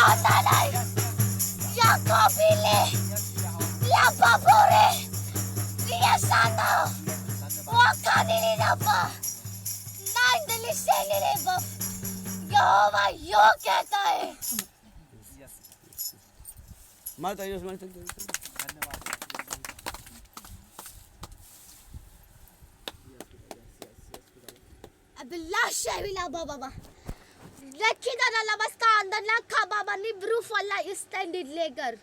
Yatanay, Yakobili, Yapapore, Yasano, Wakaninapa, Nandalisenileva, Yehova यो कहता है। मारता है मारता Abdullah Shevila Baba. Lekida na labas ka andan na kababa ni Bruf Allah extended legar.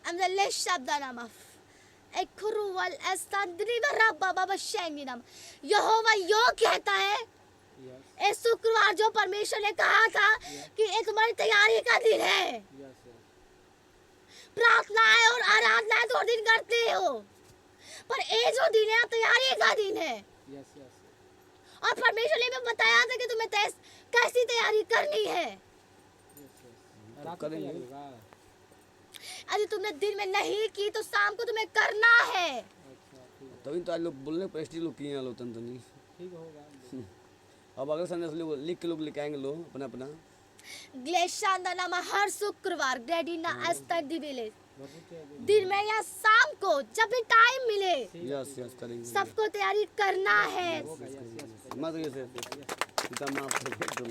Am the lesh shabdanama. Ekruwal estandri rabba baba shengi nam. यहोवा यो कहता है इस शुक्रवार जो परमेश्वर ने कहा था कि ये तुम्हारी तैयारी का दिन है। प्रार्थनाएं और आराधनाएं तो दिन करते हो, पर ये जो दिन है तैयारी का दिन है। और परमेश्वर ने भी बताया था कि तुम्हें कैसी तैयारी करनी है। यदि तुमने दिन में नहीं की तो शाम को तुम्हें करना है। तभी तो आज लोग बोलने प्रेस्टी लोग किए हैं लोग तंतनी ठीक होगा। अब अगले संदेश लोग लिख के लोग लेके आएंगे लोग अपना अपना ग्लेशांदानामा हर शुक्रवार ग्रेडिना अस्तर दिवेले दिन में या शाम को जब भी टाइम मिले यस यस करेंगे सबको तैयारी करना है। मत ये से पिता माफ कर दो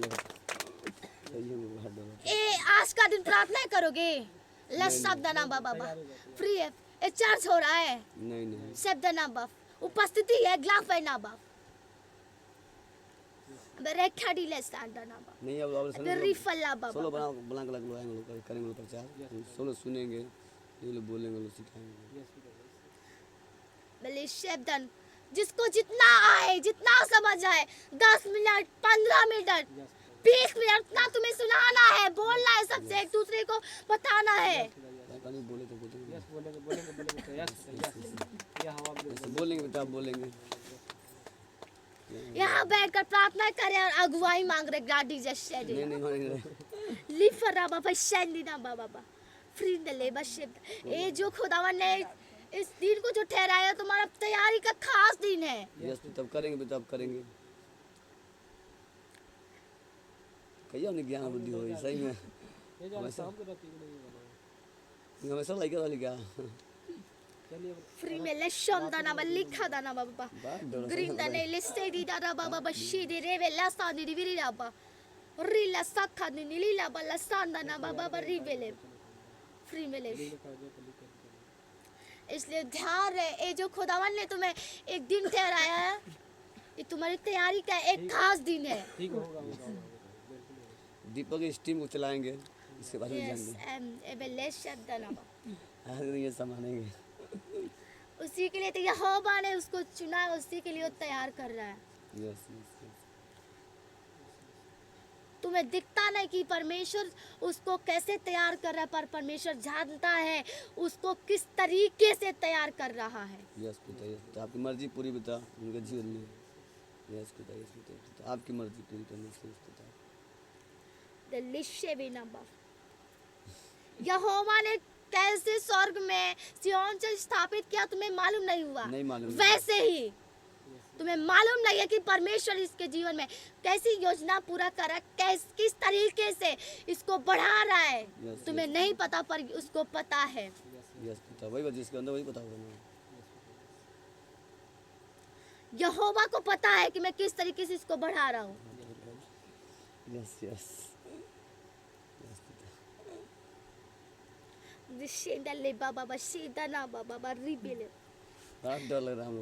ए आज का दिन प्रार्थना करोगे लशब्दना बाबा फ्री है। ये चर्च हो रहा है नहीं नहीं शब्दना बाप उपस्थिति है ग्लाफ है ना बाप रेखा डीले स्टैंडना बाप नहीं अब रिफल्ला बाबा सोलो बना के लग लो आएंगे लोग करेंगे लोग प्रचार सोलो सुनेंगे ये लोग बोलेंगे लोग सिखाएंगे भले शब्दन जिसको जितना आए जितना समझ आए 10 मिनट 15 मिनट 20 मिनट ना तुम्हें सुनाना है बोलना है सबसे एक दूसरे को बताना है। बोले तो बोलेंगे बेटा बोलेंगे यहाँ बैठकर प्रार्थना करें और अगुवाई मांग रहे गाड़ी जैसे लिफरा बाबा शैलीना बाबा फ्री दले बस ये जो खुदावन ने इस दिन को जो ठहराया तुम्हारा तैयारी का खास दिन है। यस तब करेंगे बेटा अब करेंगे कहिए हमने ज्ञान बुद्धि हो सही में हमेशा लाइक वाली क्या फ्री में लेशम दाना बा लिखा दाना बाबा ग्रीन दाने लिस्टे दी दाना बाबा बशी दे रे वेला सानी दी विरी बाबा रिला साखा दी नीला बाला सांदाना बाबा रिवेले फ्री में ले। इसलिए ध्यान रहे ये जो खुदावन ने तुम्हें एक दिन ठहराया है ये तुम्हारी तैयारी का एक खास दिन है। ठीक होगा दीपक स्टीम को चलाएंगे इसके बारे में जानेंगे ये संभालेंगे उसी के लिए तो यहोवा ने उसको चुना उसी के लिए वो तैयार कर रहा है। यस यस तुम्हें दिखता नहीं कि परमेश्वर उसको कैसे तैयार कर रहा है, पर परमेश्वर जानता है उसको किस तरीके से तैयार कर रहा है। यस पिता यस आपकी मर्जी पूरी पिता उनके जीवन में यस पिता आपकी मर्जी पूरी करने से पिता यहोवा ने कैसे स्वर्ग में सिय्योन से स्थापित किया तुम्हें मालूम नहीं हुआ? नहीं मालूम। वैसे ही तुम्हें मालूम नहीं है कि परमेश्वर इसके जीवन में कैसी योजना पूरा कर रहा है, किस तरीके से इसको बढ़ा रहा है। तुम्हें नहीं पता पर उसको पता है। यस पिता वही बात जिसके अंदर वही पता होगा। यहोवा को पता है कि मैं किस तरीके से इसको बढ़ा रहा हूँ। यस यस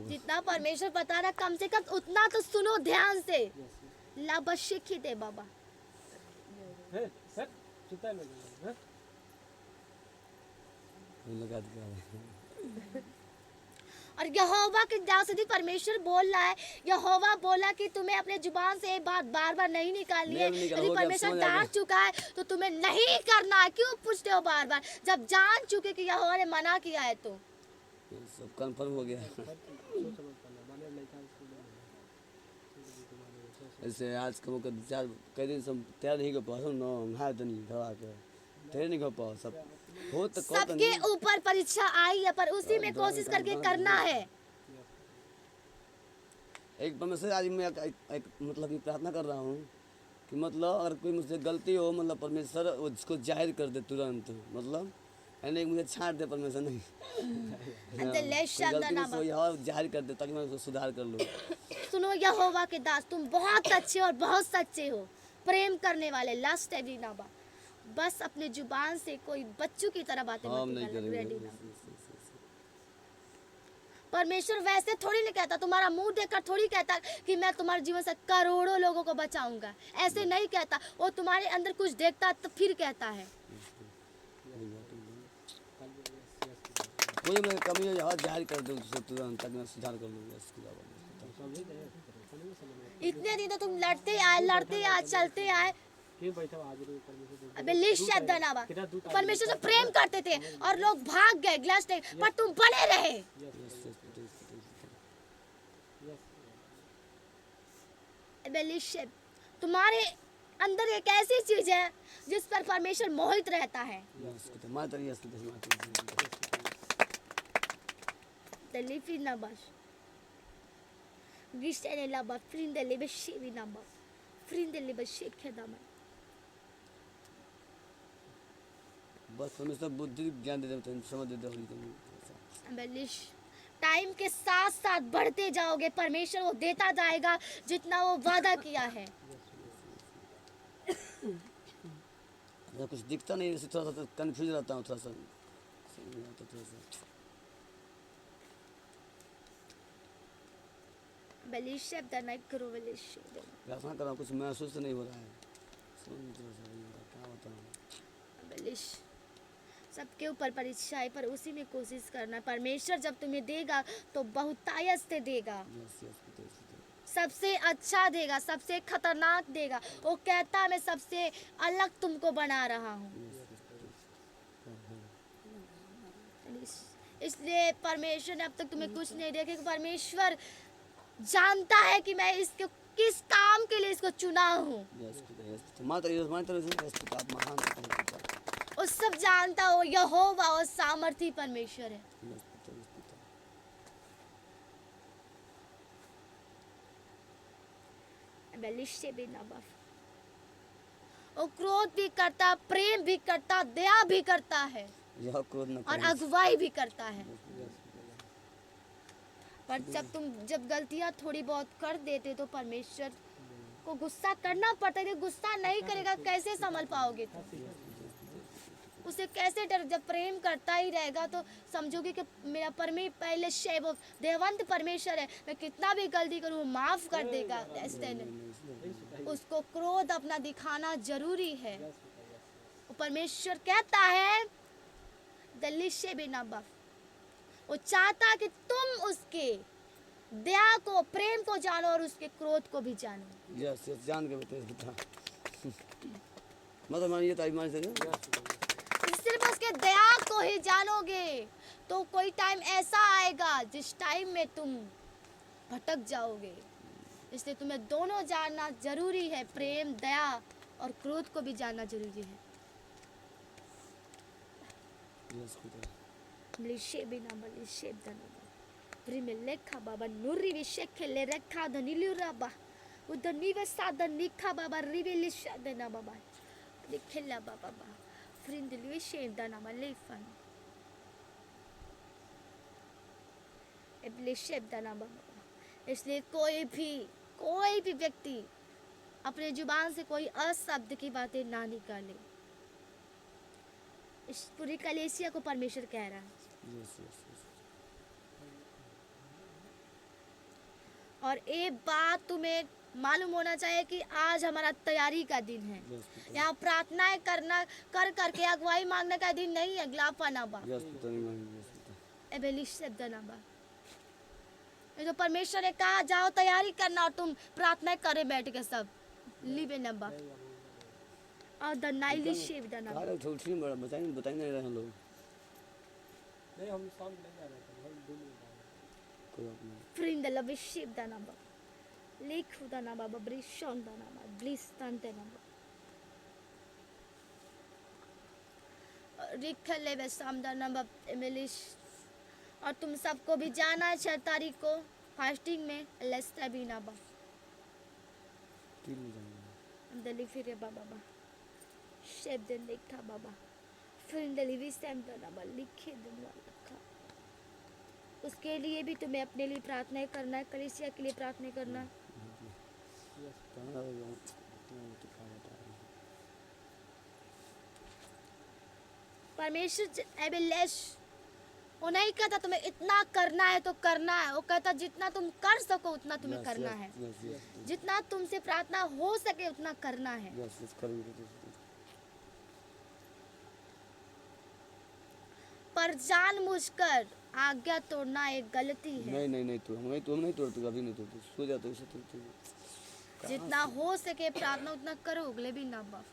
जितना परमेश्वर बता रहा कम से कम उतना तो सुनो ध्यान से। लाबशिखी दे बाबा और यहोवा के जहाँ से परमेश्वर बोल रहा है, यहोवा बोला कि तुम्हें अपने जुबान से ये बात बार बार नहीं निकालनी है। यदि परमेश्वर डांट चुका है तो तुम्हें नहीं करना है। क्यों पूछते हो बार बार जब जान चुके कि यहोवा ने मना किया है तो सब कंफर्म हो गया। ऐसे आज का मौका चार कई दिन सब तैयार नहीं कर पाओ ना हाथ नहीं खड़ा के तैयार नहीं कर पाओ सब हो तो सबके ऊपर परीक्षा आई है पर उसी में कोशिश करके करना है। एक परमेश्वर आज मैं एक मतलब ये प्रार्थना कर रहा हूँ कि मतलब अगर कोई मुझसे गलती हो मतलब परमेश्वर उसको जाहिर कर दे तुरंत, मतलब यानी मुझे छांट दे परमेश्वर नहीं। हाँ, The less कोई गलती Shandana मुझसे यहाँ जाहिर कर दे ताकि मैं उसको सुधार कर लूँ। सुनो यहोवा के दास, तुम बहुत अच्छे और बहुत सच्चे हो, प्रेम करने वाले। लास्ट एवरी नाबा, बस अपने जुबान से कोई बच्चों की तरह बातें हम मत नहीं निकालना। करेंगे। रेडी ना। परमेश्वर वैसे थोड़ी नहीं कहता, तुम्हारा मुंह देखकर थोड़ी कहता कि मैं तुम्हारे जीवन से करोड़ों लोगों को बचाऊंगा, ऐसे नहीं कहता। वो तुम्हारे अंदर कुछ देखता तो फिर कहता है। कोई मेरी कमी हो यहाँ जाहिर कर दे उसको तुरंत ताकि मैं सुधार कर लूँगा इसके अलावा। इतने दिन तो तुम लड़ते आए चलते आए। अबे लिस्ट शब्द ना बा। परमेश्वर से प्रेम करते थे और लोग भाग गए ग्लास टेक, पर तुम बने रहे। अबे लिस्ट शब्द, तुम्हारे अंदर एक ऐसी चीज है जिस पर परमेश्वर मोहित रहता है। Delivery numbers. Gistene laba, frinde lebe shivi number. Frinde lebe shekhe dama. बस हमें सब बुद्धि ज्ञान दे देते हैं, समझ देते हैं। बेलिश टाइम के साथ साथ बढ़ते जाओगे, परमेश्वर वो देता जाएगा जितना वो वादा किया है। कुछ दिखता नहीं, थोड़ा सा कंफ्यूज रहता हूँ, थोड़ा सा प्रार्थना कर रहा हूँ, कुछ महसूस नहीं हो रहा है। क्या बताऊँ, सबके ऊपर परीक्षा है, पर उसी में कोशिश करना। परमेश्वर जब तुम्हें देगा तो बहुतायत से देगा, सबसे अच्छा देगा, सबसे खतरनाक देगा। वो कहता है मैं सबसे अलग तुमको बना रहा हूँ। इसलिए परमेश्वर ने अब तक तुम्हें कुछ नहीं दिया, क्योंकि परमेश्वर जानता है कि मैं इसको किस काम के लिए इसको चुना हूँ। वो सब जानता हो, यहोवा वो सामर्थी परमेश्वर है। वो क्रोध भी करता, प्रेम भी करता, दया भी करता है और अगुवाई भी करता है। पर जब गलतियां थोड़ी बहुत कर देते तो परमेश्वर को गुस्सा करना पड़ता है। गुस्सा नहीं करेगा कैसे संभल पाओगे तुम? उसे कैसे डर, जब प्रेम करता ही रहेगा तो समझोगे कि मेरा पहले वो देवंत परमेश्वर है, मैं कितना भी गलती करूँ माफ कर देगा। ऐसे नहीं, उसको क्रोध अपना दिखाना जरूरी है। परमेश्वर कहता है दलिशे बिना बफ, वो चाहता कि तुम उसके दया को, प्रेम को जानो और उसके क्रोध को भी जानो। यस यस, जान के बता मतलब मानिए ताई मान से सिर्फ उसके दया को ही जानोगे तो कोई टाइम ऐसा आएगा जिस टाइम में तुम भटक जाओगे। इसलिए तुम्हें दोनों जानना जरूरी है, प्रेम, दया और क्रोध को भी जानना जरूरी है। Primeleca baba nuri visheke le reka da niluraba udaniva sada nika baba rivelisha de na baba nikela baba ba frindilwishe da na malefan eblishe da na baba। इसलिए कोई भी व्यक्ति अपने जुबान से कोई अशब्द की बातें ना निकाले। इस पूरी कलीसिया को परमेश्वर कह रहा है। और एक बात तुम्हें मालूम होना चाहिए कि आज हमारा तैयारी का दिन है। यहाँ प्रार्थनाएं करना कर करके अगुवाई मांगने का दिन नहीं है। ये तो परमेश्वर ने कहा जाओ तैयारी करना और तुम प्रार्थना करे बैठ के सब लिवे नंबा और द नाइली शेव द नंबा। अरे थोड़ी बताएं नहीं रहे लोग, नहीं हम सॉन्ग नहीं गा रहे थे, हम दूर कोई बात नहीं। फ्रिंड द लव शेव द नंबा लिख द नंबा ब्रिशोन द नंबा ब्लिस तंते नंबा रिखले बे साम द नंबा एमिलिश। और तुम सबको भी जाना है 6 तारीख को फास्टिंग में लेस्टा भी ना बा Dali fire baba. Sheb den likha baba. Firin dali visem dana ba likhe dunwa likha. उसके लिए भी तुम्हें अपने लिए प्रार्थना करना है, कलीसिया के लिए प्रार्थना करना है। परमेश्वर एबिलेश वो नहीं कहता तुम्हें इतना करना है तो करना है, वो कहता जितना तुम कर सको उतना तुम्हें करना है, जितना तुमसे प्रार्थना हो सके उतना करना है। पर जानबूझकर आज्ञा तोड़ना एक गलती है। नहीं तो हम नहीं तोड़ते, कभी नहीं तोड़ते, सो जाते ऐसे तोड़ते। जितना हो सके प्रार्थना उतना करो, अगले भी ना बाप।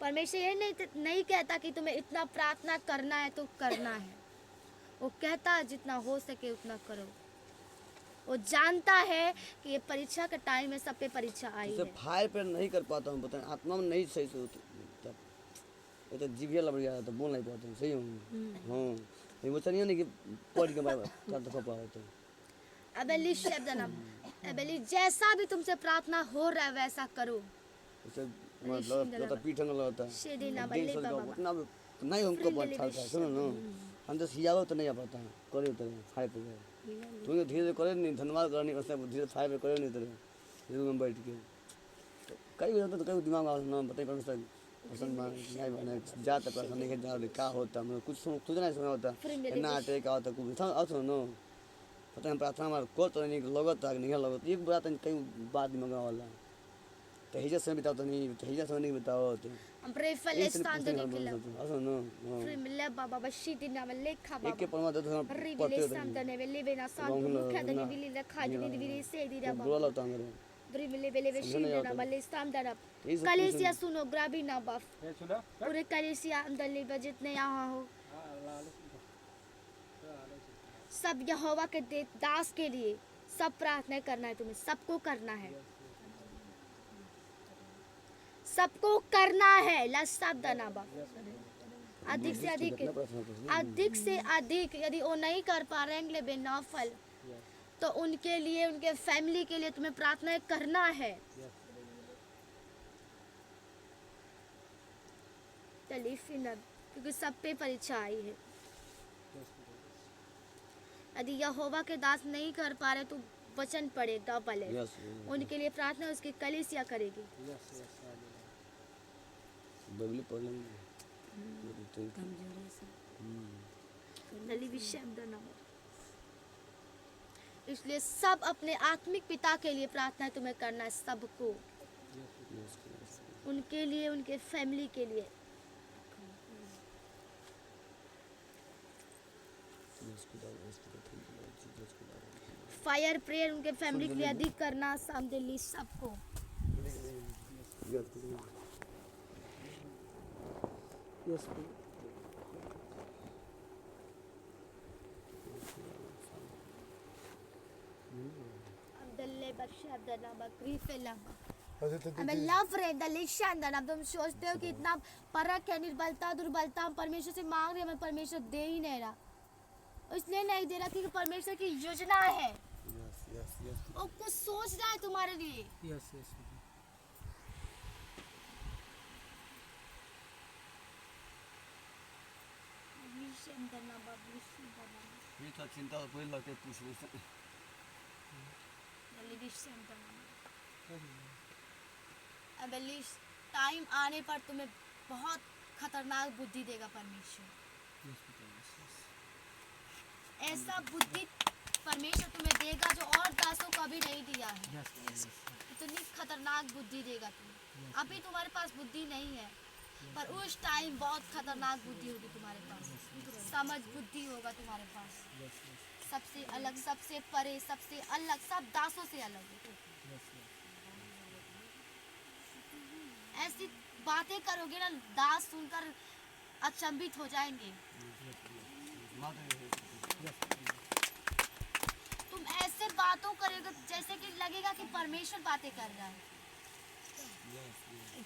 परमेश्वर ये नहीं कहता कि तुम्हें इतना प्रार्थना करना है तो करना है, वो कहता है जितना हो सके उतना करो। वो जानता है कि ये परीक्षा का टाइम है, सब पे परीक्षा आई है। फायर पे नहीं कर पाता हूँ, पता है आत्मा में नहीं सही से होता, ये तो जीविया लग गया तो बोल नहीं पाता हूँ, सही हूँ। हाँ ये वो चाहिए नहीं कि पढ़ के बार चार दफा पढ़ा होता है। अबेली शब्द ना, अबेली जैसा भी तुमसे प्रार्थना हो रहा है वैसा करो। उसे मतलब तो पीठ अंगल होता है, शेदी ना बल्ले बाबा उतना नहीं हमको बहुत था, सुनो ना हम तो सियावो तो नहीं आ पाता है, करे तो फायर पे तुम तो धीरे करे नहीं, धन्यवाद करनी उससे धीरे फायर पे करे नहीं तेरे रूम में बैठ के तो कई होता तो कई दिमाग ना बताइए परमेश्वर पसंद नहीं बने जाता पसंद नहीं जा क्या होता मतलब कुछ खुद नहीं समझ होता ना अटैक का होता कुछ आओ सुनो पता है प्रार्थना हमारे को तो नहीं लगत है नहीं लगत एक बात कई बात दिमाग वाला तो हिजा समय बिताओ तो नहीं तो हिजा समय नहीं बिताओ तो हम प्रे फले स्थान देने के लिए असो नो फ्री मिले बाबा बशी दिन में लेखा बाबा एक के परमात्मा तो हम पढ़ते हैं सामने में लेवे ना सामने मुख्य दनी बिली रखा दनी बिली से दी रहा बुरा लगता है फ्री मिले बेले बशी दिन में ले सामने ना कलीसिया सुनो ग्राबी ना बाप पूरे कलीसिया अंदर ले बजट ने यहाँ हो सब यहोवा के दास के लिए सब प्रार्थना करना है, तुम्हें सबको करना है, सबको करना है। अधिक से अधिक यदि वो नहीं कर पा रहे हैं बेनफल तो उनके लिए उनके फैमिली के लिए तुम्हें प्रार्थना करना है। क्योंकि सब पे परीक्षा आई है। यदि यहोवा के दास नहीं कर पा रहे तो वचन पढ़े डबल है, उनके लिए प्रार्थना उसकी कलीसिया करेगी। इसलिए सब अपने आत्मिक पिता के लिए प्रार्थना तुम्हें करना है, सबको, उनके लिए उनके फैमिली के लिए। फायर प्रेयर उनके फैमिली के लिए अधिक करना समझे सबको। तुम सोचते हो कि इतना परख है, निर्बलता दुर्बलता हम परमेश्वर से मांग रहे हैं, हमें परमेश्वर दे ही नहीं रहा, इसलिए नहीं दे रहा क्योंकि परमेश्वर की योजना है। वो कुछ सोच रहा है तुम्हारे लिए। चिंता कोई लगते पूछ रहे टाइम आने पर तुम्हें बहुत खतरनाक बुद्धि देगा परमेश्वर। ऐसा बुद्धि परमेश्वर तुम्हें देगा जो और दासों को अभी नहीं दिया है। इतनी खतरनाक बुद्धि देगा तुम्हें। अभी तुम्हारे पास बुद्धि नहीं है पर उस टाइम बहुत खतरनाक बुद्धि होगी तुम्हारे पास, समझ बुद्धि होगा तुम्हारे पास, सबसे अलग, सबसे परे, सबसे अलग, सब दासों से अलग। ऐसी बातें करोगे ना दास सुनकर अचंभित हो जाएंगे। तुम ऐसे बातों करोगे जैसे कि लगेगा कि परमेश्वर बातें कर रहा है,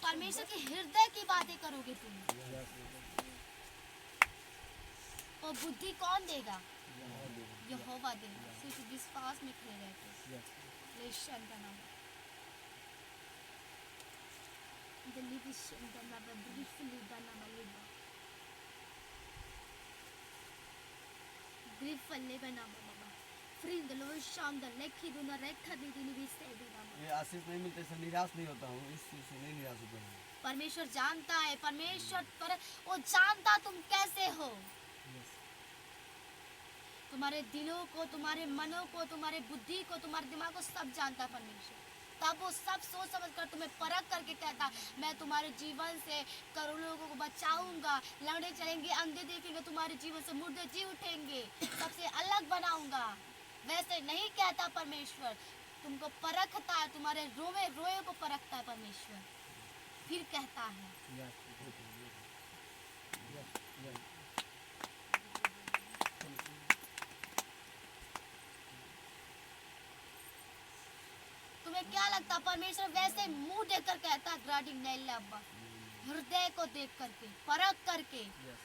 परमेश्वर के हृदय की बातें करोगे तुम। तो बुद्धि कौन देगा? यहोवा देगा, सिर्फ विश्वास में खड़े रहते। Yes. लेशन का नाम Delivision का नाम briefly का नाम लिबा briefly का नाम बाबा फ्री द लो शाम द लेखी दुना रेखा दी दी विस्ते दी नाम ये आशीष नहीं मिलते से निराश नहीं होता हूँ, इस चीज़ से नहीं निराश होता हूँ। परमेश्वर जानता है, परमेश्वर पर वो जानता तुम कैसे हो, Yes. तुम्हारे दिलों को, तुम्हारे मनों को, तुम्हारे बुद्धि को, तुम्हारे दिमाग को सब जानता है परमेश्वर। तब वो सब सोच समझ कर तुम्हें परख करके कहता, मैं तुम्हारे जीवन से करोड़ों लोगों को बचाऊंगा, लंगड़े चलेंगे, अंधे देखेंगे, तुम्हारे जीवन से मुर्दे जी उठेंगे, सबसे अलग बनाऊंगा। वैसे नहीं कहता परमेश्वर, तुमको परखता है, तुम्हारे रोए रोए को परखता है परमेश्वर, फिर कहता है। Yes. Yes. Yes. तुम्हें क्या लगता परमेश्वर वैसे मुंह देकर कहता, ग्राडिंग नहीं अब्बा, हृदय को देख करके, परख करके, Yes.